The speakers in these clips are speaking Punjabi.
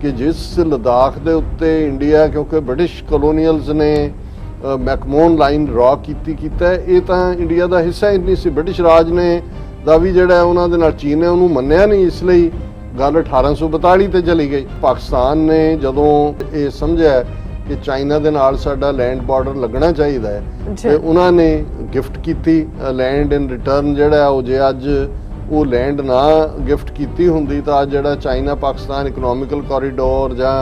कि जिस लद्दाख के उत्ते इंडिया क्योंकि ब्रिटिश कलोनीअल्स ने मैकमोहन लाइन ड्रॉ कीता है, ये तो इंडिया का हिस्सा ही नहीं सी। ब्रिटिश राज ने दा भी जिहड़ा उन्होंने नाल चीन ने उन्होंने मन्निया नहीं, इसलिए गल 1842 ते चली गई। पाकिस्तान ने जदों ये समझिया कि चाइना दे नाल साडा लैंड बॉर्डर लगना चाहिए है ते उन्होंने गिफ्ट की लैंड इन रिटर्न जिहड़ा वो जे अज वो लैंड ना गिफ्ट की हुंदी तां अज जिहड़ा चाइना पाकिस्तान इकनॉमिकल कॉरीडोर जां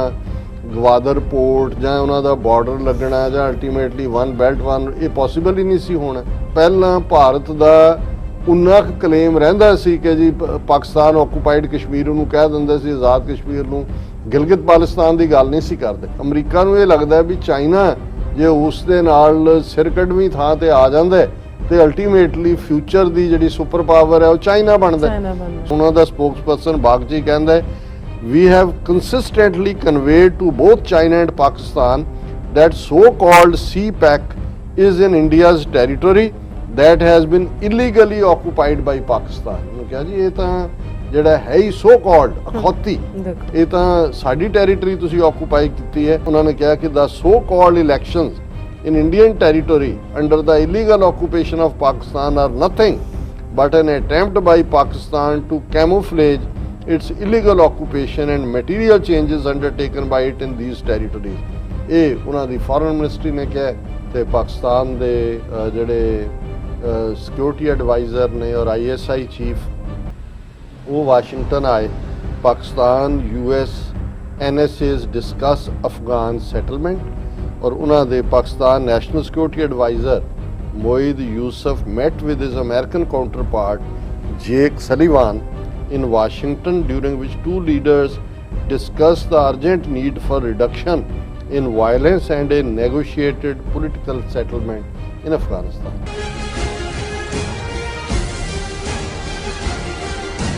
गवादर पोर्ट जां उन्हां दा बॉर्डर लगना जां अल्टीमेटली वन बेल्ट वन ये पॉसीबल ही नहीं सी होना। पहलां भारत दा उन्ना क्लेम रहिंदा सी कि जी पाकिस्तान ऑकूपाइड कश्मीर नूं कह दिंदे सी, आज़ाद कश्मीर नूं गिलगित बाल्टिस्तान की गल नहीं सी करते। अमरीका नूं ये लगदा भी चाइना जे उस दे नाल सिर कढवीं थां ते आ जांदा है ते अल्टीमेटली फ्यूचर दी जिहड़ी सुपर पावर है वो चाइना बनदा है। उन्हां दा स्पोक्सपर्सन बागची कहंदा है we have consistently conveyed to both China and Pakistan that so-called CPEC is in India's territory that has been illegally occupied by Pakistan। क्या जी ये तो ਜਿਹੜਾ है ही so called अखौती ये तो साडी territory तुसी occupy की है। उन्होंने कहा कि the so called elections in Indian territory under the illegal occupation of Pakistan are nothing but an attempt by Pakistan to camouflage its illegal occupation and material changes undertaken by it in these territories। ये उन्हों दी फॉरेन मिनिस्ट्री ने कहा ते पाकिस्तान दे जिहड़े सिक्योरिटी एडवाइज़र ने और ISI चीफ वो वाशिंगटन आए। Pakistan US NSAs discuss Afghan settlement और उन्हों दे Pakistan national security adviser Moeed Yusuf met with his American counterpart Jake Sullivan in Washington, during which two leaders discussed the urgent need for reduction in violence and a negotiated political settlement in Afghanistan।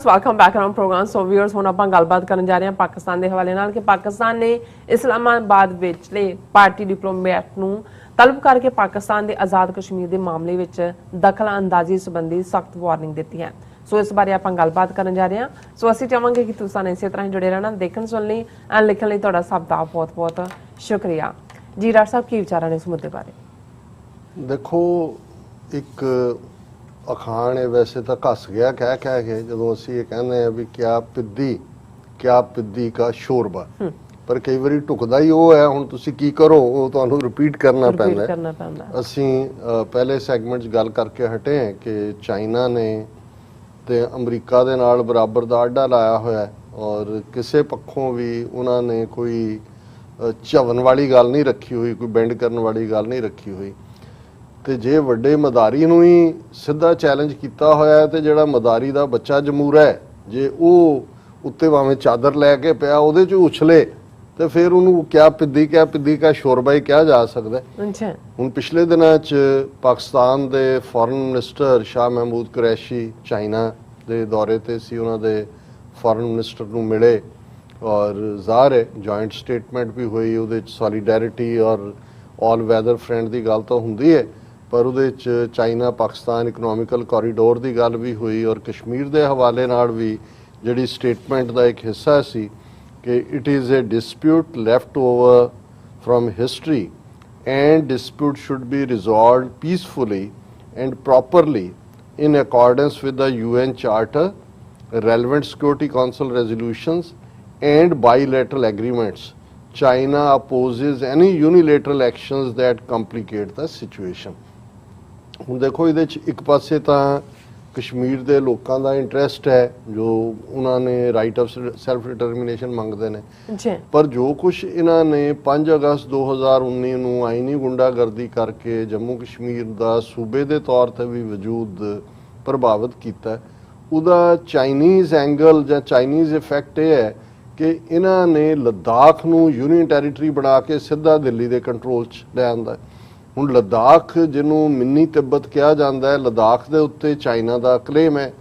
Welcome back on program. So viewers हुण आपां गलबात करन जा रहे हैं पाकिस्तान के हवाले नाल कि पाकिस्तान ने इस्लामाबाद विचले पार्टी डिप्लोमैट नूं तलब करके पाकिस्तान के आज़ाद कश्मीर के मामले विच दखल अंदाजी संबंधी सख्त वार्निंग दी है। सो इस बारे आपां गलबात करन जा रहे हैं। सो असीं चाहांगे कि तुसां इसे तरह जुड़े रहना, देखण सुन लई एंड लिखण लई तुहाडा सब दा बहुत बहुत शुक्रिया जी। डॉक्टर साहब की विचार ने इस मुद्दे बारे? देखो एक अखान है वैसे तो घस गया कह के जो असीं ये कहने हैं भी क्या पिद्दी का शोरबा, पर कई बारी ढुकदा ही वो है। हुण तुसीं की करो वो तुहानूं रिपीट करना पैंदा। असीं पहले सैगमेंट च गल करके हटे हैं कि चाइना ने ते अमरीका दे नाल बराबर दा आडा लाया होया है और किसी पक्षों भी उन्होंने कोई झवन वाली गल नहीं रखी हुई, कोई बेंड करने वाली गल नहीं रखी हुई। तो जे वड्डे मदारी नूं ही सीधा चैलेंज किया होया है तो जिहड़ा मदारी दा बच्चा जमूरा है जे वो उत्ते भावें चादर लैके पिया उहदे च उछले तो फिर उन्होंने क्या पिद्दी का शोरबा ही कहा जा सकता है। हुण पिछले दिनों च पाकिस्तान के foreign minister Shah Mahmood Qureshi China के दौरे ते सी, उन्हां दे फॉरेन मिनिस्टर नूं मिले और ज़ाहिर है जॉइंट स्टेटमेंट भी हुई, उहदे च सॉलीडैरिटी और ऑल वैदर फ्रेंड की गल तो हुंदी है, पर उहदे च चाइना पाकिस्तान इकनॉमिकल कॉरीडोर की गल भी हुई और कश्मीर के हवाले नाल भी जिहड़ी स्टेटमेंट का एक हिस्सा सी कि it is a dispute left over from history and dispute should be resolve peacefully and properly in accordance with the UN charter, relevant security council resolutions and bilateral agreements. China opposes any unilateral actions that complicate the situation. हुण देखो इहदे च एक पासे तां कश्मीर के लोगों का इंटरेस्ट है जो उन्होंने राइट ऑफ सैल्फ डिटरमिनेशन मंगते हैं, पर जो कुछ इन्होंने 5 अगस्त 2019 नूं आईनी गुंडागर्दी करके जम्मू कश्मीर का सूबे के तौर पर भी वजूद प्रभावित किया, उहदा चाइनीज़ एंगल या चाइनीज़ इफैक्ट यह है कि इन्होंने लद्दाख नूं यूनियन टैरीटरी बना के सीधा दिल्ली के कंट्रोल च ले आंदा है। हुण लद्दाख जिन्हों मिनी तिब्बत कहा जाता है, लद्दाख के उत्ते चाइना का क्लेम है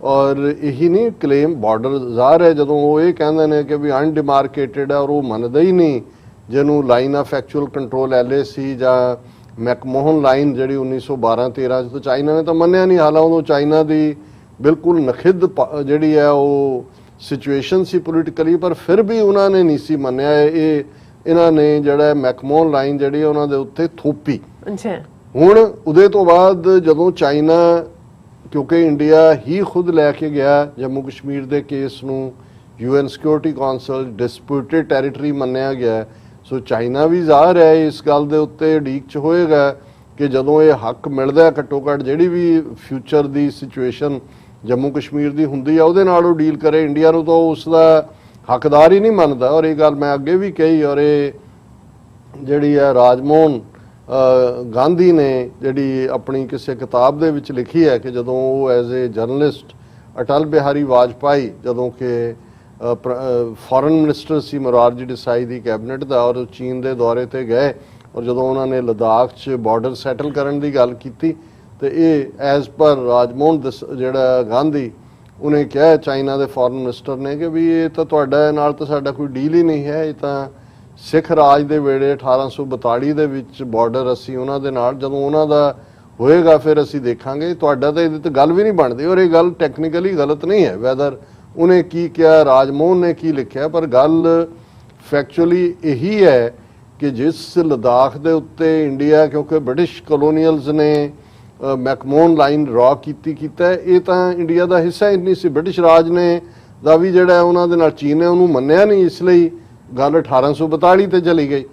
और यही नहीं क्लेम बॉर्डर ज़ाहिर है जदों वो ये कहते हैं कि भी अनडिमार्केटेड है और वो मनदा ही नहीं जिन्हों line of actual control LAC या मैकमोहन लाइन जी 1912-13 तो चाइना ने तो मन्निया नहीं। हालांकि उदों चाइना की बिल्कुल नखिद जी है वो ਸਿਚੁਏਸ਼ਨ ਸੀ ਪੋਲੀਟੀਕਲੀ, ਪਰ ਫਿਰ ਵੀ ਉਹਨਾਂ ਨੇ ਨਹੀਂ ਸੀ ਮੰਨਿਆ। ਇਹਨਾਂ ਨੇ ਜਿਹੜਾ ਮੈਕਮੋਹਨ ਲਾਈਨ ਜਿਹੜੀ ਉਹਨਾਂ ਦੇ ਉੱਤੇ ਥੋਪੀ। ਅੱਛਾ। ਹੁਣ ਉਹਦੇ ਤੋਂ ਬਾਅਦ ਜਦੋਂ ਚਾਈਨਾ, ਕਿਉਂਕਿ ਇੰਡੀਆ ਹੀ ਖੁਦ ਲੈ ਕੇ ਗਿਆ ਜੰਮੂ ਕਸ਼ਮੀਰ ਦੇ ਕੇਸ ਨੂੰ UN security council disputed territory ਮੰਨਿਆ ਗਿਆ, ਸੋ ਚਾਈਨਾ ਵੀ ਜ਼ਾਹਰ ਹੈ ਇਸ ਗੱਲ ਦੇ ਉੱਤੇ ਉਡੀਕ 'ਚ ਹੋਏਗਾ ਕਿ ਜਦੋਂ ਇਹ ਹੱਕ ਮਿਲਦਾ ਘੱਟੋ ਘੱਟ ਜਿਹੜੀ ਵੀ ਫਿਊਚਰ ਦੀ ਸਿਚੁਏਸ਼ਨ ਜੰਮੂ ਕਸ਼ਮੀਰ ਦੀ ਹੁੰਦੀ ਆ ਉਹਦੇ ਨਾਲ ਉਹ ਡੀਲ ਕਰੇ। ਇੰਡੀਆ ਨੂੰ ਤਾਂ ਉਸ ਦਾ ਹੱਕਦਾਰ ਹੀ ਨਹੀਂ ਮੰਨਦਾ। ਔਰ ਇਹ ਗੱਲ ਮੈਂ ਅੱਗੇ ਵੀ ਕਹੀ, ਔਰ ਇਹ ਜਿਹੜੀ ਹੈ ਰਾਜਮੋਹਨ ਗਾਂਧੀ ਨੇ ਜਿਹੜੀ ਆਪਣੀ ਕਿਸੇ ਕਿਤਾਬ ਦੇ ਵਿੱਚ ਲਿਖੀ ਹੈ ਕਿ ਜਦੋਂ ਉਹ as a journalist Atal Bihari Vajpayee ਜਦੋਂ ਕਿ ਫੋਰਨ ਮਿਨਿਸਟਰ ਸੀ ਮੋਰਾਰਜੀ ਦੇਸਾਈ ਦੀ ਕੈਬਨਿਟ ਦਾ, ਔਰ ਚੀਨ ਦੇ ਦੌਰੇ ਤੇ ਗਏ, ਔਰ ਜਦੋਂ ਉਹਨਾਂ ਨੇ ਲਦਾਖ 'ਚ ਬਾਰਡਰ ਸੈਟਲ ਕਰਨ ਦੀ ਗੱਲ ਕੀਤੀ ਤੇ ਇਹ ਐਜ਼ ਪਰ ਰਾਜਮੋਹਨ ਜਿਹੜਾ ਗਾਂਧੀ ਉਹਨੇ ਕਿਹਾ ਚਾਈਨਾ ਦੇ ਫੋਰਨ ਮਿਨਿਸਟਰ ਨੇ ਕਿ ਵੀ ਇਹ ਤਾਂ ਤੁਹਾਡਾ ਨਾਲ ਤਾਂ ਸਾਡਾ ਕੋਈ ਡੀਲ ਹੀ ਨਹੀਂ ਹੈ, ਇਹ ਤਾਂ ਸਿੱਖ ਰਾਜ ਦੇ ਵੇਲੇ 1842 ਦੇ ਵਿੱਚ ਬਾਰਡਰ ਅਸੀਂ ਉਹਨਾਂ ਦੇ ਨਾਲ, ਜਦੋਂ ਉਹਨਾਂ ਦਾ ਹੋਏਗਾ ਫਿਰ ਅਸੀਂ ਦੇਖਾਂਗੇ, ਤੁਹਾਡਾ ਤਾਂ ਇਹਦੇ ਤੇ ਗੱਲ ਵੀ ਨਹੀਂ ਬਣਦੀ। ਔਰ ਇਹ ਗੱਲ ਟੈਕਨੀਕਲੀ ਗਲਤ ਨਹੀਂ ਹੈ ਵੈਦਰ ਉਹਨੇ ਕੀ ਕਿਹਾ, ਰਾਜਮੋਹਨ ਨੇ ਕੀ ਲਿਖਿਆ, ਪਰ ਗੱਲ ਫੈਕਚੁਅਲੀ ਇਹੀ ਹੈ ਕਿ ਜਿਸ ਲਦਾਖ ਦੇ ਉੱਤੇ ਇੰਡੀਆ, ਕਿਉਂਕਿ ਬ੍ਰਿਟਿਸ਼ ਕਲੋਨੀਅਲਸ ਨੇ ਮੈਕਮੋਹਨ ਲਾਈਨ ਡਰਾ ਕੀਤਾ, ਇਹ ਤਾਂ ਇੰਡੀਆ ਦਾ ਹਿੱਸਾ ਹੀ ਨਹੀਂ ਸੀ। ਬ੍ਰਿਟਿਸ਼ ਰਾਜ ਨੇ ਦਾ ਵੀ ਜਿਹੜਾ ਉਹਨਾਂ ਦੇ ਨਾਲ ਚੀਨ ਨੇ ਉਹਨੂੰ ਮੰਨਿਆ ਨਹੀਂ, ਇਸ ਲਈ ਗੱਲ 1842 ਤੇ ਚਲੀ ਗਈ।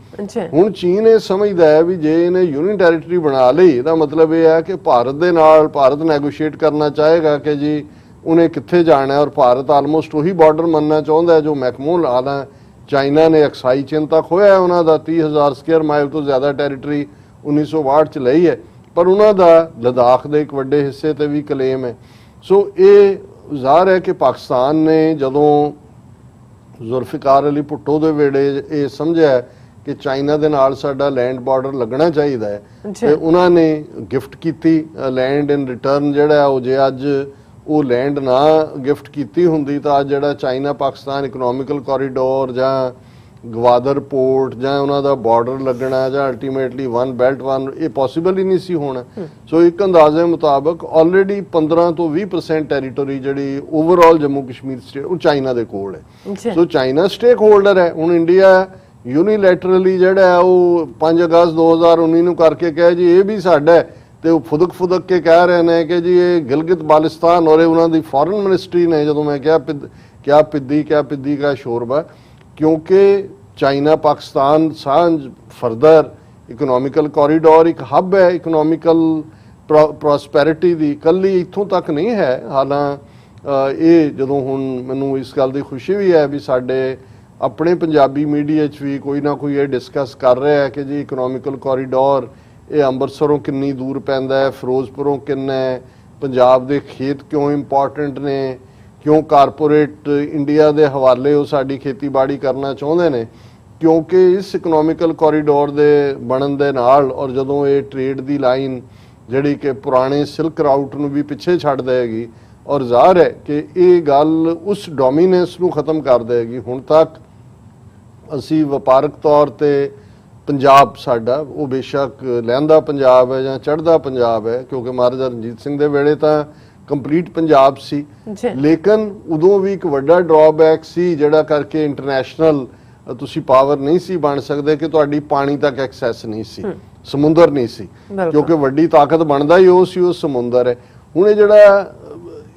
ਹੁਣ ਚੀਨ ਇਹ ਸਮਝਦਾ ਹੈ ਵੀ ਜੇ ਇਹਨੇ ਯੂਨੀਅਨ ਟੈਰੀਟਰੀ ਬਣਾ ਲਈ ਇਹਦਾ ਮਤਲਬ ਇਹ ਹੈ ਕਿ ਭਾਰਤ ਦੇ ਨਾਲ ਭਾਰਤ ਨੈਗੋਸ਼ੀਏਟ ਕਰਨਾ ਚਾਹੇਗਾ ਕਿ ਜੀ ਉਹਨੇ ਕਿੱਥੇ ਜਾਣਾ, ਔਰ ਭਾਰਤ ਆਲਮੋਸਟ ਉਹੀ ਬਾਰਡਰ ਮੰਨਣਾ ਚਾਹੁੰਦਾ ਹੈ ਜੋ ਮੈਕਮੋਹਨ ਲਾਣਾ। ਚਾਈਨਾ ਨੇ ਅਕਸਾਈ ਚਿੰਨ ਤੱਕ ਹੋਇਆ ਉਹਨਾਂ ਦਾ 30,000 ਸਕੁਅਰ ਮਾਈਲ ਤੋਂ ਜ਼ਿਆਦਾ ਟੈਰੀਟਰੀ 1962 ਚ ਲਈ ਹੈ, ਪਰ ਉਹਨਾਂ ਦਾ ਲਦਾਖ ਦੇ ਇੱਕ ਵੱਡੇ ਹਿੱਸੇ ਤੇ ਵੀ ਕਲੇਮ ਹੈ। ਸੋ ਇਹ ਜ਼ਾਹਰ ਹੈ ਕਿ ਪਾਕਿਸਤਾਨ ਨੇ ਜਦੋਂ ਜ਼ੁਲਫਿਕਾਰ ਅਲੀ ਭੁੱਟੋ ਦੇ ਵੇਲੇ ਇਹ ਸਮਝਿਆ ਕਿ ਚਾਈਨਾ ਦੇ ਨਾਲ ਸਾਡਾ ਲੈਂਡ ਬਾਰਡਰ ਲੱਗਣਾ ਚਾਹੀਦਾ ਹੈ ਤੇ ਉਹਨਾਂ ਨੇ ਗਿਫਟ ਕੀਤੀ ਲੈਂਡ ਇਨ ਰਿਟਰਨ। ਜਿਹੜਾ ਉਹ ਜੇ ਅੱਜ ਉਹ ਲੈਂਡ ਨਾ ਗਿਫਟ ਕੀਤੀ ਹੁੰਦੀ ਤਾਂ ਅੱਜ ਜਿਹੜਾ ਚਾਈਨਾ ਪਾਕਿਸਤਾਨ ਇਕਨੋਮਿਕਲ ਕੋਰੀਡੋਰ ਜਾਂ ਗਵਾਦਰ ਪੋਰਟ ਜਾਂ ਉਹਨਾਂ ਦਾ ਬਾਰਡਰ ਲੱਗਣਾ ਜਾਂ ਅਲਟੀਮੇਟਲੀ ਵਨ ਬੈਲਟ ਵਨ, ਇਹ ਪੋਸੀਬਲ ਹੀ ਨਹੀਂ ਸੀ ਹੋਣਾ। ਸੋ ਇੱਕ ਅੰਦਾਜ਼ੇ ਮੁਤਾਬਕ ਆਲਰੇਡੀ 15 ਤੋਂ 20% ਟੈਰੀਟਰੀ ਜਿਹੜੀ ਓਵਰਆਲ ਜੰਮੂ ਕਸ਼ਮੀਰ ਸਟੇਟ ਉਹ ਚਾਈਨਾ ਦੇ ਕੋਲ ਹੈ। ਸੋ ਚਾਈਨਾ ਸਟੇਕ ਹੋਲਡਰ ਹੈ। ਹੁਣ ਇੰਡੀਆ ਯੂਨੀਲੈਟਰਲੀ ਜਿਹੜਾ ਉਹ 5 ਅਗਸਤ 2019 ਨੂੰ ਕਰਕੇ ਕਹੇ ਜੀ ਇਹ ਵੀ ਸਾਡਾ ਹੈ, ਤੇ ਉਹ ਫੁਦਕ ਕੇ ਕਹਿ ਰਹੇ ਨੇ ਕਿ ਜੀ ਇਹ ਗਿਲਗਿਤ ਬਾਲਿਸਤਾਨ, ਔਰ ਉਹਨਾਂ ਦੀ ਫੋਰਨ ਮਿਨਿਸਟਰੀ ਨੇ ਜਦੋਂ ਮੈਂ ਕਿਹਾ ਕਿਆ ਪਿੱਦੀ ਕਾ ਸ਼ੋਰਬਾ, ਕਿਉਂਕਿ ਚਾਈਨਾ ਪਾਕਿਸਤਾਨ ਸਾਂਝ ਫਰਦਰ ਇਕਨੋਮਿਕਲ ਕੋਰੀਡੋਰ ਇੱਕ ਹੱਬ ਹੈ ਇਕਨੋਮਿਕਲ ਪ੍ਰੋਸਪੈਰਿਟੀ ਦੀ, ਇਕੱਲੀ ਇੱਥੋਂ ਤੱਕ ਨਹੀਂ ਹੈ। ਹਾਲਾਂ ਇਹ ਜਦੋਂ ਹੁਣ ਮੈਨੂੰ ਇਸ ਗੱਲ ਦੀ ਖੁਸ਼ੀ ਵੀ ਹੈ ਵੀ ਸਾਡੇ ਆਪਣੇ ਪੰਜਾਬੀ ਮੀਡੀਆ 'ਚ ਵੀ ਕੋਈ ਨਾ ਕੋਈ ਇਹ ਡਿਸਕਸ ਕਰ ਰਿਹਾ ਹੈ ਕਿ ਜੀ ਇਕਨੋਮਿਕਲ ਕੋਰੀਡੋਰ ਇਹ ਅੰਮ੍ਰਿਤਸਰੋਂ ਕਿੰਨੀ ਦੂਰ ਪੈਂਦਾ ਹੈ, ਫਿਰੋਜ਼ਪੁਰੋਂ ਕਿੰਨਾ ਹੈ, ਪੰਜਾਬ ਦੇ ਖੇਤ ਕਿਉਂ ਇੰਪੋਰਟੈਂਟ ਨੇ, ਕਿਉਂ ਕਾਰਪੋਰੇਟ ਇੰਡੀਆ ਦੇ ਹਵਾਲੇ ਉਹ ਸਾਡੀ ਖੇਤੀਬਾੜੀ ਕਰਨਾ ਚਾਹੁੰਦੇ ਨੇ, ਕਿਉਂਕਿ ਇਸ ਇਕਨੋਮਿਕਲ ਕੋਰੀਡੋਰ ਦੇ ਬਣਨ ਦੇ ਨਾਲ ਔਰ ਜਦੋਂ ਇਹ ਟ੍ਰੇਡ ਦੀ ਲਾਈਨ ਜਿਹੜੀ ਕਿ ਪੁਰਾਣੇ ਸਿਲਕ ਰਾਊਟ ਨੂੰ ਵੀ ਪਿੱਛੇ ਛੱਡ ਦੇਗੀ, ਔਰ ਜ਼ਾਹਰ ਹੈ ਕਿ ਇਹ ਗੱਲ ਉਸ ਡੋਮੀਨੈਂਸ ਨੂੰ ਖਤਮ ਕਰ ਦੇਗੀ। ਹੁਣ ਤੱਕ ਅਸੀਂ ਵਪਾਰਕ ਤੌਰ ਤੇ ਪੰਜਾਬ ਸਾਡਾ ਉਹ ਬੇਸ਼ੱਕ ਲਹਿੰਦਾ ਪੰਜਾਬ ਹੈ ਜਾਂ ਚੜ੍ਹਦਾ ਪੰਜਾਬ ਹੈ, ਕਿਉਂਕਿ ਮਹਾਰਾਜਾ ਰਣਜੀਤ ਸਿੰਘ ਦੇ ਵੇਲੇ ਤਾਂ ਕੰਪਲੀਟ ਪੰਜਾਬ ਸੀ, ਲੇਕਿਨ ਉਦੋਂ ਵੀ ਇੱਕ ਵੱਡਾ ਡਰਾਬੈਕ ਸੀ ਜਿਹੜਾ ਕਰਕੇ ਇੰਟਰਨੈਸ਼ਨਲ ਤੁਸੀਂ ਪਾਵਰ ਨਹੀਂ ਸੀ ਬਣ ਸਕਦੇ ਕਿ ਤੁਹਾਡੀ ਪਾਣੀ ਤੱਕ ਐਕਸੈਸ ਨਹੀਂ ਸੀ, ਸਮੁੰਦਰ ਨਹੀਂ ਸੀ, ਕਿਉਂਕਿ ਵੱਡੀ ਤਾਕਤ ਬਣਦਾ ਹੀ ਉਹ ਸੀ, ਉਹ ਸਮੁੰਦਰ ਹੈ। ਹੁਣ ਇਹ ਜਿਹੜਾ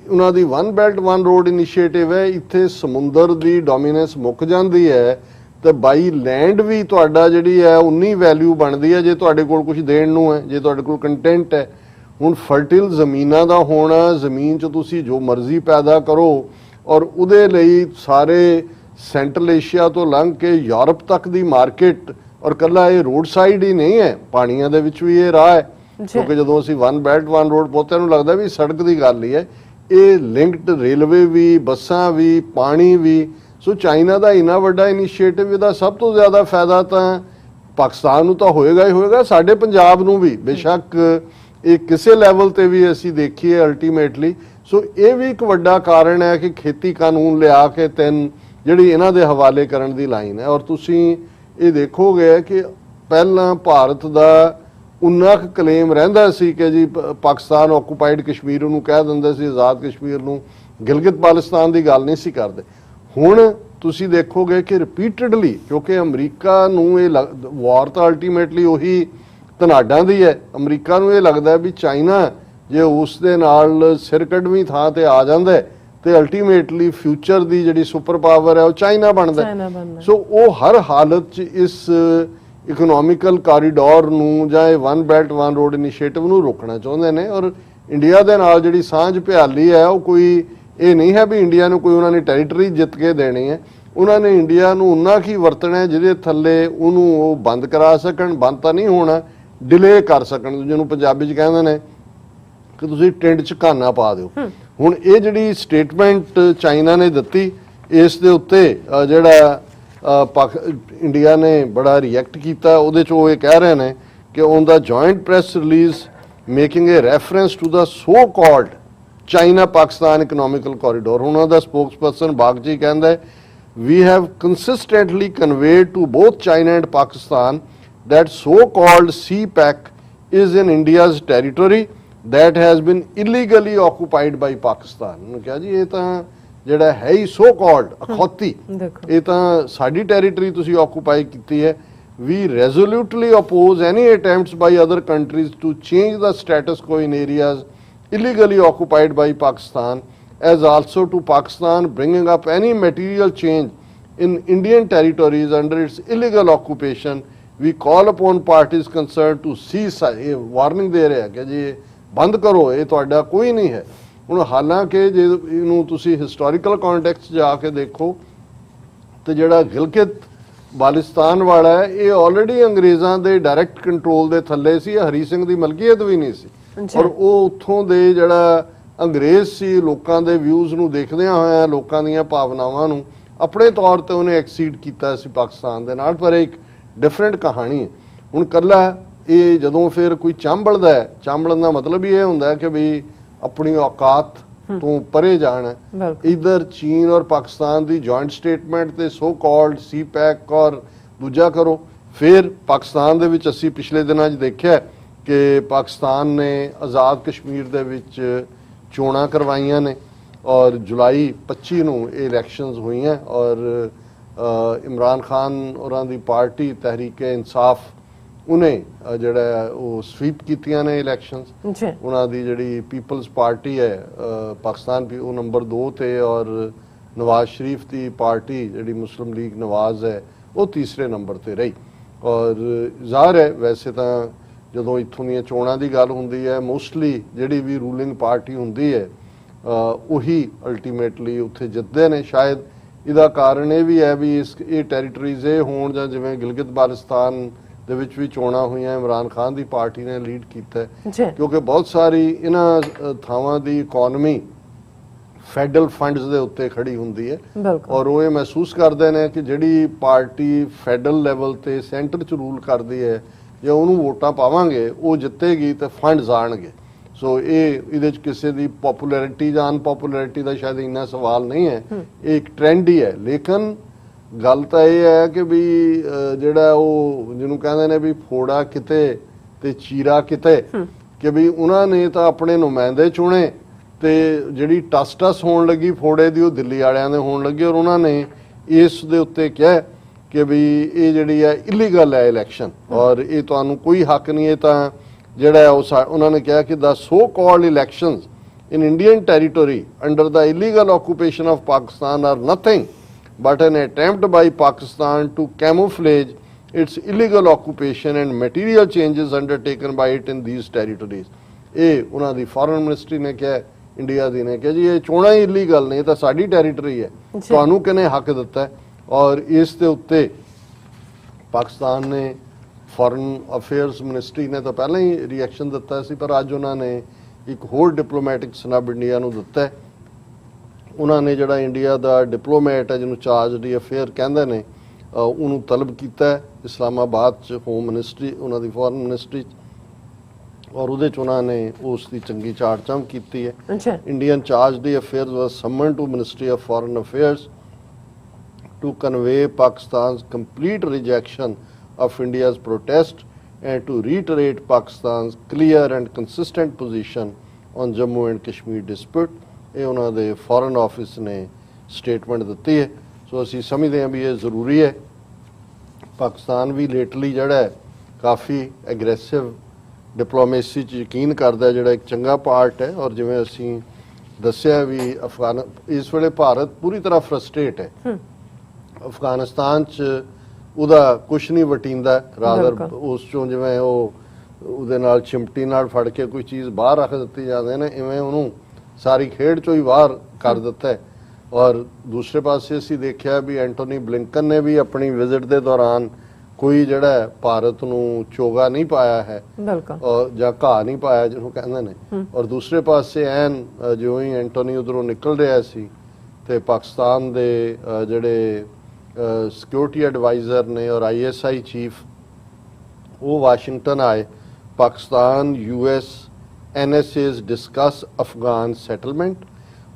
ਉਹਨਾਂ ਦੀ one belt one road initiative ਹੈ, ਇੱਥੇ ਸਮੁੰਦਰ ਦੀ ਡੋਮੀਨੈਂਸ ਮੁੱਕ ਜਾਂਦੀ ਹੈ ਤੇ ਬਾਈ ਲੈਂਡ ਵੀ ਤੁਹਾਡਾ ਜਿਹੜੀ ਹੈ ਉਨੀ ਵੈਲਿਊ ਬਣਦੀ ਹੈ ਜੇ ਤੁਹਾਡੇ ਕੋਲ ਕੁਝ ਦੇਣ ਨੂੰ ਹੈ, ਜੇ ਤੁਹਾਡੇ ਕੋਲ ਕੰਟੈਂਟ ਹੈ। ਹੁਣ ਫਰਟੀਲ ਜ਼ਮੀਨਾਂ ਦਾ ਹੋਣਾ, ਜ਼ਮੀਨ 'ਚ ਤੁਸੀਂ ਜੋ ਮਰਜ਼ੀ ਪੈਦਾ ਕਰੋ, ਔਰ ਉਹਦੇ ਲਈ ਸਾਰੇ ਸੈਂਟਰਲ ਏਸ਼ੀਆ ਤੋਂ ਲੰਘ ਕੇ ਯੂਰਪ ਤੱਕ ਦੀ ਮਾਰਕੀਟ, ਔਰ ਕੱਲਾ ਇਹ ਰੋਡ ਸਾਈਡ ਹੀ ਨਹੀਂ ਹੈ, ਪਾਣੀਆਂ ਦੇ ਵਿੱਚ ਵੀ ਇਹ ਰਾਹ ਹੈ, ਕਿਉਂਕਿ ਜਦੋਂ ਅਸੀਂ ਵਨ ਬੈਲਟ ਵਨ ਰੋਡ ਬਹੁਤਿਆਂ ਨੂੰ ਲੱਗਦਾ ਵੀ ਸੜਕ ਦੀ ਗੱਲ ਹੀ ਹੈ, ਇਹ ਲਿੰਕਡ ਰੇਲਵੇ ਵੀ, ਬੱਸਾਂ ਵੀ, ਪਾਣੀ ਵੀ। ਸੋ ਚਾਈਨਾ ਦਾ ਇੰਨਾ ਵੱਡਾ ਇਨੀਸ਼ੀਏਟਿਵ, ਇਹਦਾ ਸਭ ਤੋਂ ਜ਼ਿਆਦਾ ਫਾਇਦਾ ਤਾਂ ਪਾਕਿਸਤਾਨ ਨੂੰ ਤਾਂ ਹੋਏਗਾ ਹੀ ਹੋਏਗਾ, ਸਾਡੇ ਪੰਜਾਬ ਨੂੰ ਵੀ ਬੇਸ਼ੱਕ ਇਹ ਕਿਸੇ ਲੈਵਲ ਤੇ ਵੀ ਅਸੀਂ ਦੇਖੀਏ ਅਲਟੀਮੇਟਲੀ। ਸੋ ਇਹ ਵੀ ਇੱਕ ਵੱਡਾ ਕਾਰਨ ਹੈ ਕਿ ਖੇਤੀ ਕਾਨੂੰਨ ਲਿਆ ਕੇ ਜਿਹੜੀ ਇਹਨਾਂ ਦੇ ਹਵਾਲੇ ਕਰਨ ਦੀ ਲਾਈਨ ਹੈ। ਔਰ ਤੁਸੀਂ ਇਹ ਦੇਖੋਗੇ ਕਿ ਪਹਿਲਾਂ ਭਾਰਤ ਦਾ ਉਨਾ ਕੁ ਕਲੇਮ ਰਹਿੰਦਾ ਸੀ ਕਿ ਜੀ ਪਾਕਿਸਤਾਨ ਆਕੂਪਾਈਡ ਕਸ਼ਮੀਰ ਨੂੰ ਕਹਿ ਦਿੰਦੇ ਸੀ, ਆਜ਼ਾਦ ਕਸ਼ਮੀਰ ਨੂੰ, ਗਿਲਗਿਤ ਬਾਲਿਸਤਾਨ ਦੀ ਗੱਲ ਨਹੀਂ ਸੀ ਕਰਦੇ। ਹੁਣ ਤੁਸੀਂ ਦੇਖੋਗੇ ਕਿ ਰਿਪੀਟਡਲੀ, ਕਿਉਂਕਿ ਅਮਰੀਕਾ ਨੂੰ ਇਹ ਵਾਰ ਤਾਂ ਅਲਟੀਮੇਟਲੀ ਉਹੀ ਧਨਾਡਾਂ ਦੀ ਹੈ। ਅਮਰੀਕਾ ਨੂੰ ਇਹ ਲੱਗਦਾ ਵੀ ਚਾਈਨਾ ਜੇ ਉਸ ਦੇ ਨਾਲ ਸਿਰ ਕੱਢਵੀਂ ਥਾਂ ਤੇ ਆ ਜਾਂਦਾ ਹੈ ਤੇ ਅਲਟੀਮੇਟਲੀ ਫਿਊਚਰ ਦੀ ਜਿਹੜੀ ਸੁਪਰ ਪਾਵਰ ਹੈ ਉਹ ਚਾਈਨਾ ਬਣਦਾ ਹੈ। ਸੋ ਉਹ ਹਰ ਹਾਲਤ 'ਚ ਇਸ ਇਕਨੋਮਿਕਲ ਕਾਰੀਡੋਰ ਨੂੰ ਜਾਂ ਇਹ one belt one road initiative ਨੂੰ ਰੋਕਣਾ ਚਾਹੁੰਦੇ ਨੇ। ਔਰ ਇੰਡੀਆ ਦੇ ਨਾਲ ਜਿਹੜੀ ਸਾਂਝ ਭਿਆਲੀ ਹੈ ਉਹ ਕੋਈ ਇਹ ਨਹੀਂ ਹੈ ਵੀ ਇੰਡੀਆ ਨੂੰ ਕੋਈ ਉਹਨਾਂ ਨੇ ਟੈਰੀਟਰੀ ਜਿੱਤ ਕੇ ਦੇਣੀ ਹੈ। ਉਹਨਾਂ ਨੇ ਇੰਡੀਆ ਨੂੰ ਉਨਾ ਕੀ ਵਰਤਣਾ ਜਿਹਦੇ ਥੱਲੇ ਉਹਨੂੰ ਉਹ ਬੰਦ ਕਰਾ ਸਕਣ, ਬੰਦ ਤਾਂ ਨਹੀਂ ਹੋਣਾ, ਡਿਲੇ ਕਰ ਸਕਣ, ਜਿਹਨੂੰ ਪੰਜਾਬੀ 'ਚ ਕਹਿੰਦੇ ਨੇ ਕਿ ਤੁਸੀਂ ਟਿੰਡ 'ਚ ਘਾਨਾ ਪਾ ਦਿਓ। ਹੁਣ ਇਹ ਜਿਹੜੀ ਸਟੇਟਮੈਂਟ ਚਾਈਨਾ ਨੇ ਦਿੱਤੀ ਇਸ ਦੇ ਉੱਤੇ ਜਿਹੜਾ ਇੰਡੀਆ ਨੇ ਬੜਾ ਰਿਐਕਟ ਕੀਤਾ। ਉਹਦੇ 'ਚ ਉਹ ਇਹ ਕਹਿ ਰਹੇ ਨੇ ਕਿ on the joint press release making a reference to the so called China Pakistan economical corridor. ਉਹਨਾਂ ਦਾ ਸਪੋਕਸਪਰਸਨ ਬਾਗਚੀ ਕਹਿੰਦਾ ਹੈ we have consistently conveyed to both China and Pakistan that so-called CPEC is in India's territory that has been illegally occupied by Pakistan। ਉਹਨੇ ਕਿਹਾ ਜੀ ਇਹ ਤਾਂ ਜਿਹੜਾ ਹੈ ਹੀ ਸੋ ਕਾਲਡ ਅਖੌਤੀ, ਇਹ ਤਾਂ ਸਾਡੀ ਟੈਰੀਟਰੀ ਤੁਸੀਂ ਆਕੂਪਾਈ ਕੀਤੀ ਹੈ। We resolutely oppose any attempts by other countries to change the status quo in areas illegally occupied by Pakistan, as also to Pakistan bringing up any material change in Indian territories under its illegal occupation। We call upon parties concerned to cease। ਇਹ ਵਾਰਨਿੰਗ ਦੇ ਰਿਹਾ ਕਿ ਜੀ ਬੰਦ ਕਰੋ, ਇਹ ਤੁਹਾਡਾ ਕੋਈ ਨਹੀਂ ਹੈ। ਹੁਣ ਹਾਲਾਂਕਿ ਜੇ ਇਹਨੂੰ ਤੁਸੀਂ ਹਿਸਟੋਰੀਕਲ ਕੰਟੈਕਸਟ ਜਾ ਕੇ ਦੇਖੋ ਤੇ ਜਿਹੜਾ ਗਿਲਗਿਤ ਬਾਲਿਸਤਾਨ ਵਾਲਾ ਹੈ ਇਹ ਆਲਰੇਡੀ ਅੰਗਰੇਜ਼ਾਂ ਦੇ ਡਾਇਰੈਕਟ ਕੰਟਰੋਲ ਦੇ ਥੱਲੇ ਸੀ, ਹਰੀ ਸਿੰਘ ਦੀ ਮਲਕੀਅਤ ਵੀ ਨਹੀਂ ਸੀ। ਔਰ ਉਹ ਉੱਥੋਂ ਦੇ ਜਿਹੜਾ ਅੰਗਰੇਜ਼ ਸੀ ਲੋਕਾਂ ਦੇ ਵਿਊਜ਼ ਨੂੰ ਦੇਖਦਿਆਂ ਹੋਇਆਂ, ਲੋਕਾਂ ਦੀਆਂ ਭਾਵਨਾਵਾਂ ਨੂੰ ਆਪਣੇ ਤੌਰ ਤੇ ਉਹਨੇ ਐਕਸੀਡ ਕੀਤਾ ਸੀ ਪਾਕਿਸਤਾਨ ਦੇ ਨਾਲ। ਪਰ ਇੱਕ ਡਿਫਰੈਂਟ ਕਹਾਣੀ ਹੈ। ਹੁਣ ਕੱਲਾ ਇਹ ਜਦੋਂ ਫਿਰ ਕੋਈ ਚਾਂਬਲਦਾ ਹੈ, ਚਾਂਬਲਣ ਦਾ ਮਤਲਬ ਹੀ ਇਹ ਹੁੰਦਾ ਕਿ ਵੀ ਆਪਣੀ ਔਕਾਤ ਤੋਂ ਪਰੇ ਜਾਣਾ। ਇਧਰ ਚੀਨ ਔਰ ਪਾਕਿਸਤਾਨ ਦੀ ਜੁਆਇੰਟ ਸਟੇਟਮੈਂਟ ਤੇ ਸੋ ਕਾਲਡ ਸੀਪੈਕ ਔਰ ਦੂਜਾ ਕਰੋ। ਫਿਰ ਪਾਕਿਸਤਾਨ ਦੇ ਵਿੱਚ ਅਸੀਂ ਪਿਛਲੇ ਦਿਨਾਂ 'ਚ ਦੇਖਿਆ ਕਿ ਪਾਕਿਸਤਾਨ ਨੇ ਆਜ਼ਾਦ ਕਸ਼ਮੀਰ ਦੇ ਵਿੱਚ ਚੋਣਾਂ ਕਰਵਾਈਆਂ ਨੇ ਔਰ ਜੁਲਾਈ 25 ਨੂੰ ਇਹ ਇਲੈਕਸ਼ਨਸ ਹੋਈਆਂ ਔਰ ਇਮਰਾਨ ਖਾਨ ਔਰਾਂ ਦੀ ਪਾਰਟੀ ਤਹਿਰੀਕ-ਏ ਇਨਸਾਫ ਉਹਨੇ ਜਿਹੜਾ ਉਹ ਸਵੀਪ ਕੀਤੀਆਂ ਨੇ ਇਲੈਕਸ਼ਨਸ। ਉਹਨਾਂ ਦੀ ਜਿਹੜੀ ਪੀਪਲਸ ਪਾਰਟੀ ਹੈ ਪਾਕਿਸਤਾਨ ਵੀ ਉਹ ਨੰਬਰ 2 ਤੇ ਔਰ ਨਵਾਜ਼ ਸ਼ਰੀਫ ਦੀ ਪਾਰਟੀ ਜਿਹੜੀ ਮੁਸਲਿਮ ਲੀਗ ਨਵਾਜ਼ ਹੈ ਉਹ ਤੀਸਰੇ ਨੰਬਰ ਤੇ ਰਹੀ। ਔਰ ਜ਼ਾਹਰ ਹੈ ਵੈਸੇ ਤਾਂ ਜਦੋਂ ਇੱਥੋਂ ਦੀਆਂ ਚੋਣਾਂ ਦੀ ਗੱਲ ਹੁੰਦੀ ਹੈ ਮੋਸਟਲੀ ਜਿਹੜੀ ਵੀ ਰੂਲਿੰਗ ਪਾਰਟੀ ਹੁੰਦੀ ਹੈ ਉਹੀ ਅਲਟੀਮੇਟਲੀ ਉੱਥੇ ਜਿੱਤਦੇ ਨੇ। ਸ਼ਾਇਦ ਇਹਦਾ ਕਾਰਨ ਇਹ ਵੀ ਹੈ ਵੀ ਇਹ ਟੈਰੀਟਰੀਜ਼ ਇਹ ਹੋਣ ਜਾਂ ਜਿਵੇਂ ਗਿਲਗਿਤ ਬਾਲਿਸਤਾਨ ਦੇ ਵਿੱਚ ਵੀ ਚੋਣਾਂ ਹੋਈਆਂ ਇਮਰਾਨ ਖਾਨ ਦੀ ਪਾਰਟੀ ਨੇ ਲੀਡ ਕੀਤਾ ਕਿਉਂਕਿ ਬਹੁਤ ਸਾਰੀ ਇਹਨਾਂ ਥਾਵਾਂ ਦੀ ਇਕਨੋਮੀ ਫੈਡਰਲ ਫੰਡਸ ਦੇ ਉੱਤੇ ਖੜੀ ਹੁੰਦੀ ਹੈ ਔਰ ਉਹ ਇਹ ਮਹਿਸੂਸ ਕਰਦੇ ਨੇ ਕਿ ਜਿਹੜੀ ਪਾਰਟੀ ਫੈਡਰਲ ਲੈਵਲ ਤੇ ਸੈਂਟਰ 'ਚ ਰੂਲ ਕਰਦੀ ਹੈ ਜੇ ਉਹਨੂੰ ਵੋਟਾਂ ਪਾਵਾਂਗੇ ਉਹ ਜਿੱਤੇਗੀ ਤੇ ਫੰਡਸ ਆਣਗੇ। ਸੋ ਇਹਦੇ 'ਚ ਕਿਸੇ ਦੀ ਪਪੂਲੈਰਿਟੀ ਜਾਂ ਅਨਪਪੂਲੈਰਿਟੀ ਦਾ ਸ਼ਾਇਦ ਇੰਨਾ ਸਵਾਲ ਨਹੀਂ ਹੈ, ਇਹ ਇੱਕ ਟ੍ਰੈਂਡ ਹੀ ਹੈ। ਲੇਕਿਨ ਗੱਲ ਤਾਂ ਇਹ ਹੈ ਕਿ ਵੀ ਜਿਹੜਾ ਉਹ ਜਿਹਨੂੰ ਕਹਿੰਦੇ ਨੇ ਵੀ ਫੋੜਾ ਕਿਤੇ ਤੇ ਚੀਰਾ ਕਿਤੇ, ਕਿ ਵੀ ਉਹਨਾਂ ਨੇ ਤਾਂ ਆਪਣੇ ਨੁਮਾਇੰਦੇ ਚੁਣੇ ਤੇ ਜਿਹੜੀ ਟਸ ਹੋਣ ਲੱਗੀ ਫੋੜੇ ਦੀ ਉਹ ਦਿੱਲੀ ਵਾਲਿਆਂ ਦੇ ਹੋਣ ਲੱਗੀ ਔਰ ਉਹਨਾਂ ਨੇ ਇਸ ਦੇ ਉੱਤੇ ਕਿਹਾ ਕਿ ਵੀ ਇਹ ਜਿਹੜੀ ਹੈ ਇਲੀਗਲ ਹੈ ਇਲੈਕਸ਼ਨ ਔਰ ਇਹ ਤੁਹਾਨੂੰ ਕੋਈ ਹੱਕ ਨਹੀਂ। ਇਹ ਤਾਂ ਜਿਹੜਾ ਉਹਨਾਂ ਨੇ ਕਿਹਾ ਕਿ ਦਾ so called elections in Indian territory under the illegal occupation of Pakistan are nothing but an attempt by Pakistan to camouflage its illegal occupation and material changes undertaken by it in these territories। ਇਹ ਉਹਨਾਂ ਦੀ ਫੋਰਨ ਮਿਨਿਸਟਰੀ ਨੇ ਕਿਹਾ, ਇੰਡੀਆ ਦੀ ਨੇ ਕਿਹਾ ਜੀ ਇਹ ਚੋਣਾਂ ਹੀ ਇਲੀਗਲ ਨੇ, ਇਹ ਤਾਂ ਸਾਡੀ ਟੈਰੀਟਰੀ ਹੈ, ਤੁਹਾਨੂੰ ਕਿਹਨੇ ਹੱਕ ਦਿੱਤਾ। ਔਰ ਇਸ ਦੇ ਉੱਤੇ ਪਾਕਿਸਤਾਨ ਨੇ ਫੋਰਨ ਅਫੇਅਰਸ ਮਿਨਿਸਟਰੀ ਨੇ ਤਾਂ ਪਹਿਲਾਂ ਹੀ ਰਿਐਕਸ਼ਨ ਦਿੱਤਾ ਸੀ ਪਰ ਅੱਜ ਉਹਨਾਂ ਨੇ ਇੱਕ ਹੋਰ ਡਿਪਲੋਮੈਟਿਕ ਸਨਬ ਇੰਡੀਆ ਨੂੰ ਦਿੱਤਾ। ਉਹਨਾਂ ਨੇ ਜਿਹੜਾ ਇੰਡੀਆ ਦਾ ਡਿਪਲੋਮੈਟ ਹੈ ਜਿਹਨੂੰ ਚਾਰਜ ਦੀ ਅਫੇਅਰ ਕਹਿੰਦੇ ਨੇ ਉਹਨੂੰ ਤਲਬ ਕੀਤਾ ਇਸਲਾਮਾਬਾਦ 'ਚ ਹੋਮ ਮਿਨਿਸਟਰੀ ਉਹਨਾਂ ਦੀ ਫੋਰਨ ਮਿਨਿਸਟਰੀ 'ਚ ਔਰ ਉਹਦੇ 'ਚ ਉਹਨਾਂ ਨੇ ਉਸ ਦੀ ਚੰਗੀ ਚਾੜ ਚੰਮ ਕੀਤੀ ਹੈ। Indian charge d'affaires was summon to ministry of foreign affairs to convey Pakistan's complete rejection of India's protest and to reiterate Pakistan's clear and consistent position on Jammu and Kashmir dispute। ਇਹ ਉਹਨਾਂ ਦੇ ਫੋਰਨ ਆਫਿਸ ਨੇ ਸਟੇਟਮੈਂਟ ਦਿੱਤੀ ਹੈ। ਸੋ ਅਸੀਂ ਸਮਝਦੇ ਹਾਂ ਵੀ ਇਹ ਜ਼ਰੂਰੀ ਹੈ। ਪਾਕਿਸਤਾਨ ਵੀ ਲੇਟਲੀ ਜਿਹੜਾ ਹੈ ਕਾਫੀ ਐਗਰੈਸਿਵ ਡਿਪਲੋਮੇਸੀ 'ਚ ਯਕੀਨ ਕਰਦਾ, ਜਿਹੜਾ ਇੱਕ ਚੰਗਾ ਪਾਰਟ ਹੈ। ਔਰ ਜਿਵੇਂ ਅਸੀਂ ਦੱਸਿਆ ਵੀ ਇਸ ਵੇਲੇ ਭਾਰਤ ਪੂਰੀ ਤਰ੍ਹਾਂ ਫਰਸਟ੍ਰੇਟ ਹੈ। ਅਫਗਾਨਿਸਤਾਨ 'ਚ ਉਹਦਾ ਕੁਛ ਨਹੀਂ ਵਟੀਂਦਾ, ਰਾਦਰ ਉਸ 'ਚੋਂ ਜਿਵੇਂ ਉਹਦੇ ਨਾਲ ਚਿਮਟੀ ਨਾਲ ਫੜ ਕੇ ਕੋਈ ਚੀਜ਼ ਬਾਹਰ ਰੱਖ ਦਿੱਤੀ ਜਾਂਦੇ ਨੇ, ਇਵੇਂ ਉਹਨੂੰ ਸਾਰੀ ਖੇਡ 'ਚੋਂ ਹੀ ਬਾਹਰ ਕਰ ਦਿੱਤਾ ਹੈ। ਔਰ ਦੂਸਰੇ ਪਾਸੇ ਅਸੀਂ ਦੇਖਿਆ ਵੀ ਐਂਟੋਨੀ ਬਲਿੰਕਨ ਨੇ ਵੀ ਆਪਣੀ ਵਿਜ਼ਿਟ ਦੇ ਦੌਰਾਨ ਕੋਈ ਜਿਹੜਾ ਭਾਰਤ ਨੂੰ ਚੋਗਾ ਨਹੀਂ ਪਾਇਆ ਹੈ, ਔਰ ਜਾਂ ਘਾਹ ਨਹੀਂ ਪਾਇਆ ਜਿਹਨੂੰ ਕਹਿੰਦੇ ਨੇ। ਔਰ ਦੂਸਰੇ ਪਾਸੇ ਐਨ ਜਿਉਂ ਹੀ ਐਂਟੋਨੀ ਉਧਰੋਂ ਨਿਕਲ ਰਿਹਾ ਸੀ ਤੇ ਪਾਕਿਸਤਾਨ ਦੇ ਜਿਹੜੇ ਸਿਕਿਉਰਿਟੀ ਐਡਵਾਈਜ਼ਰ ਨੇ ਔਰ ISI ਚੀਫ, ਉਹ ਵਾਸ਼ਿੰਗਟਨ ਆਏ। Pakistan US NSAs discuss Afghan settlement,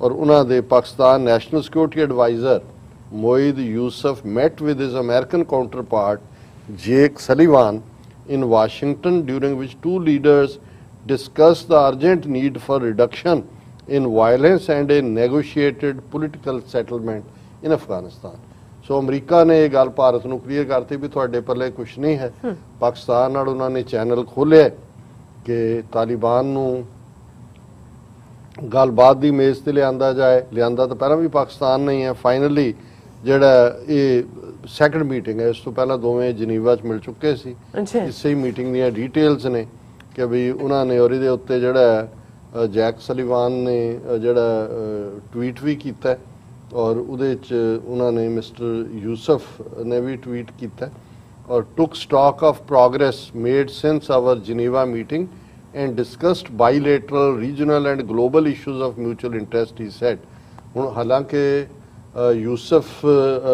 ਔਰ ਉਹਨਾਂ ਦੇ Pakistan national security adviser Moeed Yusuf met with his American counterpart Jake Sullivan in Washington, during which two leaders discussed the urgent need for reduction in violence and a negotiated political settlement in Afghanistan. So America ਨੇ ਇਹ ਗੱਲ ਭਾਰਤ ਨੂੰ ਕਲੀਅਰ ਕਰਤੀ ਵੀ ਤੁਹਾਡੇ ਪੱਲੇ ਕੁਛ ਨਹੀਂ ਹੈ। ਪਾਕਿਸਤਾਨ ਨਾਲ ਉਹਨਾਂ ਨੇ ਚੈਨਲ ਖੋਲ੍ਹਿਆ ਕਿ ਤਾਲਿਬਾਨ ਨੂੰ ਗੱਲਬਾਤ ਦੀ ਮੇਜ਼ ਤੇ ਲਿਆਂਦਾ ਜਾਏ। ਲਿਆਂਦਾ ਤਾਂ ਪਹਿਲਾਂ ਵੀ ਪਾਕਿਸਤਾਨ ਨਹੀਂ ਹੈ। ਫਾਈਨਲੀ ਜਿਹੜਾ ਇਹ ਸੈਕੰਡ ਮੀਟਿੰਗ ਹੈ, ਇਸ ਤੋਂ ਪਹਿਲਾਂ ਦੋਵੇਂ ਜਨੀਵਾ 'ਚ ਮਿਲ ਚੁੱਕੇ ਸੀ। ਇਸੇ ਹੀ ਮੀਟਿੰਗ ਦੀਆਂ ਡਿਟੇਲਸ ਨੇ ਕਿ ਵੀ ਉਹਨਾਂ ਨੇ, ਔਰ ਇਹਦੇ ਉੱਤੇ ਜਿਹੜਾ ਜੈਕ ਸਲੀਵਾਨ ਨੇ ਜਿਹੜਾ ਟਵੀਟ ਵੀ ਕੀਤਾ, ਔਰ ਉਹਦੇ 'ਚ ਉਹਨਾਂ ਨੇ ਮਿਸਟਰ ਯੂਸਫ ਨੇ ਵੀ ਟਵੀਟ ਕੀਤਾ, ਔਰ took stock of progress made since our Geneva meeting and discussed bilateral regional and global issues of mutual interest, he said. ਹੁਣ ਹਾਲਾਂਕਿ ਯੂਸਫ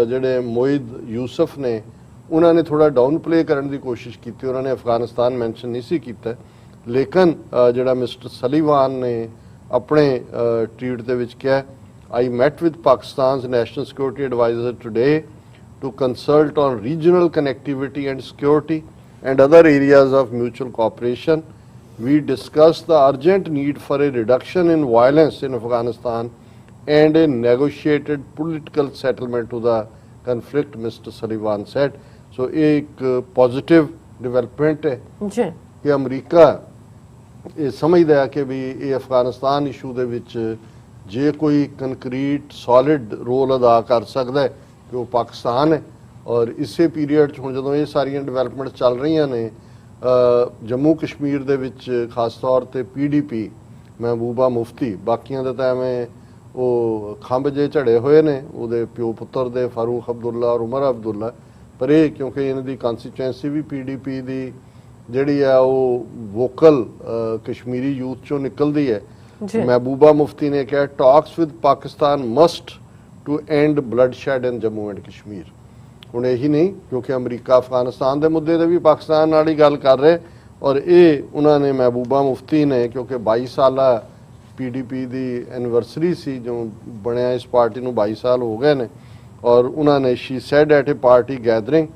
ਜਿਹੜੇ ਮੋਇਦ ਯੂਸਫ ਨੇ, ਉਹਨਾਂ ਨੇ ਥੋੜਾ ਡਾਊਨ ਪਲੇ ਕਰਨ ਦੀ ਕੋਸ਼ਿਸ਼ ਕੀਤੀ, ਉਹਨਾਂ ਨੇ ਅਫਗਾਨਿਸਤਾਨ ਮੈਂਸ਼ਨ ਨਹੀਂ ਸੀ ਕੀਤਾ। ਲੇਕਿਨ ਜਿਹੜਾ ਮਿਸਟਰ ਸਲੀਵਾਨ ਨੇ ਆਪਣੇ ਟਵੀਟ ਦੇ ਵਿੱਚ ਕਿਹਾ, I met with Pakistan's National Security Advisor today to consult on regional connectivity and security and other areas of mutual cooperation. We discussed the urgent need for a reduction in violence in Afghanistan and a negotiated political settlement to the conflict, Mr. Sullivan said. So एक positive development है कि अमरीका ये समझदा है कि भी ये अफगानिस्तान इशू ਦੇ ਵਿੱਚ ਜੇ ਕੋਈ ਕੰਕਰੀਟ ਸੋਲਿਡ ਰੋਲ ਅਦਾ ਕਰ ਸਕਦਾ ਹੈ ਕਿ ਉਹ ਪਾਕਿਸਤਾਨ ਹੈ। ਔਰ ਇਸੇ ਪੀਰੀਅਡ 'ਚ ਹੁਣ ਜਦੋਂ ਇਹ ਸਾਰੀਆਂ ਡਿਵੈਲਪਮੈਂਟ ਚੱਲ ਰਹੀਆਂ ਨੇ ਜੰਮੂ ਕਸ਼ਮੀਰ ਦੇ ਵਿੱਚ, ਖਾਸ ਤੌਰ ਤੇ PDP ਮਹਿਬੂਬਾ ਮੁਫਤੀ, ਬਾਕੀਆਂ ਦੇ ਤਾਂ ਐਵੇਂ ਉਹ ਖੰਭ ਜੇ ਝੜੇ ਹੋਏ ਨੇ ਉਹਦੇ ਪਿਓ ਪੁੱਤਰ ਦੇ, ਫਾਰੂਕ ਅਬਦੁੱਲਾ ਔਰ ਉਮਰ ਅਬਦੁੱਲਾ, ਪਰ ਇਹ ਕਿਉਂਕਿ ਇਹਨਾਂ ਦੀ ਕੰਸਟੀਚੁਐਂਸੀ ਵੀ PDP ਦੀ ਜਿਹੜੀ ਹੈ ਉਹ ਵੋਕਲ ਕਸ਼ਮੀਰੀ ਯੂਥ 'ਚੋਂ ਨਿਕਲਦੀ ਹੈ। ਮਹਿਬੂਬਾ ਮੁਫਤੀ ਨੇ ਕਿਹਾ, talks with Pakistan must to end bloodshed in Jammu and Kashmir. ਹੁਣ ਇਹੀ ਨਹੀਂ, ਕਿਉਂਕਿ ਅਮਰੀਕਾ ਅਫਗਾਨਿਸਤਾਨ ਦੇ ਮੁੱਦੇ ਤੇ ਵੀ ਪਾਕਿਸਤਾਨ ਨਾਲ ਹੀ ਗੱਲ ਕਰ ਰਹੇ, ਔਰ ਇਹ ਉਹਨਾਂ ਨੇ ਮਹਿਬੂਬਾ ਮੁਫਤੀ ਨੇ, ਕਿਉਂਕਿ 22 ਸਾਲਾ PDP ਦੀ ਐਨੀਵਰਸਰੀ ਸੀ ਜੋ ਬਣਿਆ, ਇਸ ਪਾਰਟੀ ਨੂੰ 22 ਸਾਲ ਹੋ ਗਏ ਨੇ, ਔਰ ਉਹਨਾਂ ਨੇ she said at a party gathering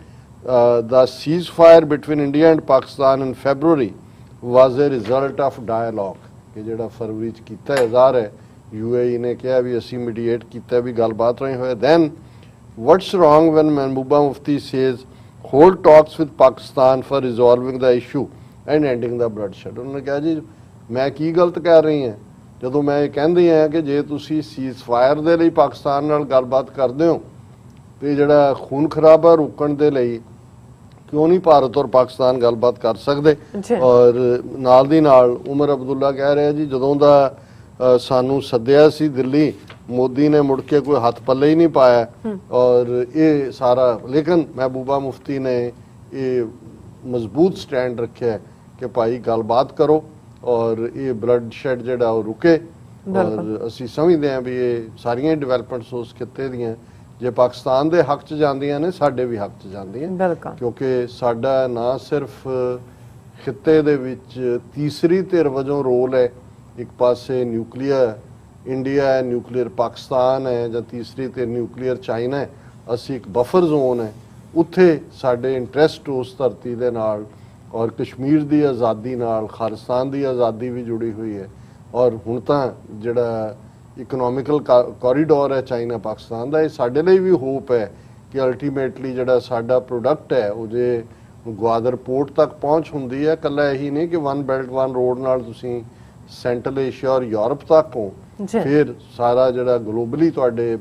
the ceasefire between India and Pakistan in February was a result of dialogue। ਕਿ ਜਿਹੜਾ ਫਰਵਰੀ 'ਚ ਕੀਤਾ ਇਜ਼ਹਾਰ ਹੈ UAE ਨੇ ਕਿਹਾ ਵੀ ਅਸੀਂ ਮੀਡੀਏਟ ਕੀਤਾ, ਵੀ ਗੱਲਬਾਤ ਰਹੀ ਹੋਏ। then what's wrong when Mehbooba Mufti says hold talks with Pakistan for resolving the issue and ending the bloodshed। ਉਹਨਾਂ ਨੇ ਕਿਹਾ ਜੀ ਮੈਂ ਕੀ ਗਲਤ ਕਹਿ ਰਹੀ ਹਾਂ ਜਦੋਂ ਮੈਂ ਇਹ ਕਹਿੰਦੀ ਹਾਂ ਕਿ ਜੇ ਤੁਸੀਂ ਸੀਜ਼ਫਾਇਰ ਦੇ ਲਈ ਪਾਕਿਸਤਾਨ ਨਾਲ ਗੱਲਬਾਤ ਕਰਦੇ ਹੋ ਤੇ ਜਿਹੜਾ ਖੂਨ ਖਰਾਬਾ ਰੋਕਣ ਦੇ ਲਈ ਕਿਉਂ ਨਹੀਂ ਭਾਰਤ ਔਰ ਪਾਕਿਸਤਾਨ ਗੱਲਬਾਤ ਕਰ ਸਕਦੇ। ਔਰ ਨਾਲ ਦੀ ਨਾਲ ਉਮਰ ਅਬਦੁੱਲਾ ਕਹਿ ਰਿਹਾ ਜੀ ਜਦੋਂ ਦਾ ਸਾਨੂੰ ਸੱਦਿਆ ਸੀ ਦਿੱਲੀ, ਮੋਦੀ ਨੇ ਮੁੜ ਕੇ ਕੋਈ ਹੱਥ ਪੱਲੇ ਹੀ ਨਹੀਂ ਪਾਇਆ, ਔਰ ਇਹ ਸਾਰਾ। ਲੇਕਿਨ ਮਹਿਬੂਬਾ ਮੁਫਤੀ ਨੇ ਇਹ ਮਜ਼ਬੂਤ ਸਟੈਂਡ ਰੱਖਿਆ ਕਿ ਭਾਈ ਗੱਲਬਾਤ ਕਰੋ ਔਰ ਇਹ ਬਲੱਡ ਸ਼ੈਡ ਜਿਹੜਾ ਉਹ ਰੁਕੇ। ਔਰ ਅਸੀਂ ਸਮਝਦੇ ਹਾਂ ਵੀ ਇਹ ਸਾਰੀਆਂ ਡਿਵੈਲਪਮੈਂਟਸ ਉਸ ਖਿੱਤੇ ਦੀਆਂ ਜੇ ਪਾਕਿਸਤਾਨ ਦੇ ਹੱਕ 'ਚ ਜਾਂਦੀਆਂ ਨੇ, ਸਾਡੇ ਵੀ ਹੱਕ 'ਚ ਜਾਂਦੀਆਂ, ਕਿਉਂਕਿ ਸਾਡਾ ਨਾ ਸਿਰਫ ਖਿੱਤੇ ਦੇ ਵਿੱਚ ਤੀਸਰੀ ਧਿਰ ਵਜੋਂ ਰੋਲ ਹੈ, ਇੱਕ ਪਾਸੇ ਨਿਊਕਲੀਅਰ ਇੰਡੀਆ ਹੈ, ਨਿਊਕਲੀਅਰ ਪਾਕਿਸਤਾਨ ਹੈ, ਜਾਂ ਤੀਸਰੀ ਧਿਰ ਨਿਊਕਲੀਅਰ ਚਾਈਨਾ ਹੈ, ਅਸੀਂ ਇੱਕ ਬਫਰ ਜ਼ੋਨ ਹੈ, ਉੱਥੇ ਸਾਡੇ ਇੰਟਰਸਟ ਉਸ ਧਰਤੀ ਦੇ ਨਾਲ ਔਰ ਕਸ਼ਮੀਰ ਦੀ ਆਜ਼ਾਦੀ ਨਾਲ, ਖਾਲਿਸਤਾਨ ਦੀ ਆਜ਼ਾਦੀ ਵੀ ਜੁੜੀ ਹੋਈ ਹੈ। ਔਰ ਹੁਣ ਤਾਂ ਜਿਹੜਾ ਇਕਨੋਮਿਕਲ ਕੋਰੀਡੋਰ ਹੈ ਚਾਈਨਾ ਪਾਕਿਸਤਾਨ ਦਾ, ਇਹ ਸਾਡੇ ਲਈ ਵੀ ਹੋਪ ਹੈ ਕਿ ਅਲਟੀਮੇਟਲੀ ਜਿਹੜਾ ਸਾਡਾ ਪ੍ਰੋਡਕਟ ਹੈ ਉਹ ਜੇ ਗਵਾਦਰ ਪੋਰਟ ਤੱਕ ਪਹੁੰਚ ਹੁੰਦੀ ਹੈ, ਇਕੱਲਾ ਇਹੀ ਨਹੀਂ ਕਿ ਵਨ ਬੈਲਟ ਵਨ ਰੋਡ ਨਾਲ ਤੁਸੀਂ ਸੈਂਟਰਲ ਏਸ਼ੀਆ ਔਰ ਯੂਰਪ ਤੱਕ ਹੋ, ਜੀ। ਫਿਰ ਸਾਰਾ ਜਿਹੜਾ ਗਲੋਬਲੀ ਤੁਹਾਡੇ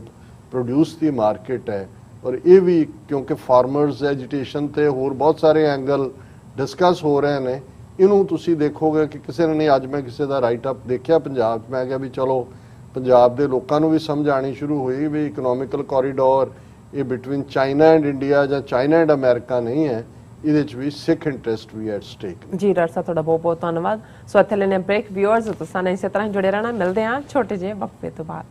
ਪ੍ਰੋਡਿਊਸ ਦੀ ਮਾਰਕੀਟ ਹੈ। ਔਰ ਇਹ ਵੀ ਕਿਉਂਕਿ ਫਾਰਮਰਸ ਐਜੀਟੇਸ਼ਨ ਤੇ ਹੋਰ ਬਹੁਤ ਸਾਰੇ ਐਂਗਲ ਡਿਸਕਸ ਹੋ ਰਹੇ ਨੇ, ਇਹਨੂੰ ਤੁਸੀਂ ਦੇਖੋਗੇ ਕਿ ਕਿਸੇ ਨੇ ਨਹੀਂ, ਅੱਜ ਮੈਂ ਕਿਸੇ ਦਾ ਰਾਈਟ ਅਪ ਦੇਖਿਆ ਪੰਜਾਬ 'ਚ, ਮੈਂ ਕਿਹਾ ਵੀ ਚਲੋ ਪੰਜਾਬ ਦੇ ਲੋਕਾਂ ਨੂੰ ਵੀ ਸਮਝ ਆਣੀ ਸ਼ੁਰੂ ਹੋਈ ਵੀ ਇਕਨੋਮਿਕਲ ਕੋਰੀਡੋਰ ਇਹ ਬਿਟਵੀਨ ਚਾਈਨਾ ਐਂਡ ਇੰਡੀਆ ਜਾਂ ਚਾਈਨਾ ਐਂਡ ਅਮਰੀਕਾ ਨਹੀਂ ਹੈ, ਇਹਦੇ 'ਚ ਵੀ ਸਿੱਖ ਇੰਟਰਸਟ ਵੀ ਐਟ ਸਟੇਕ। ਜੀ ਡਾਕਟਰ ਸਾਹਿਬ, ਤੁਹਾਡਾ ਬਹੁਤ ਬਹੁਤ ਧੰਨਵਾਦ। ਸੋ ਇੱਥੇ ਲੈਣੇ ਬ੍ਰੇਕ। ਵਿਊਅਰਸ ਤੁਸੀਂ ਇਸੇ ਤਰ੍ਹਾਂ ਜੁੜੇ ਰਹਿਣਾ, ਮਿਲਦੇ ਹਾਂ ਛੋਟੇ ਜਿਹੇ ਵਕਫੇ ਤੋਂ ਬਾਅਦ।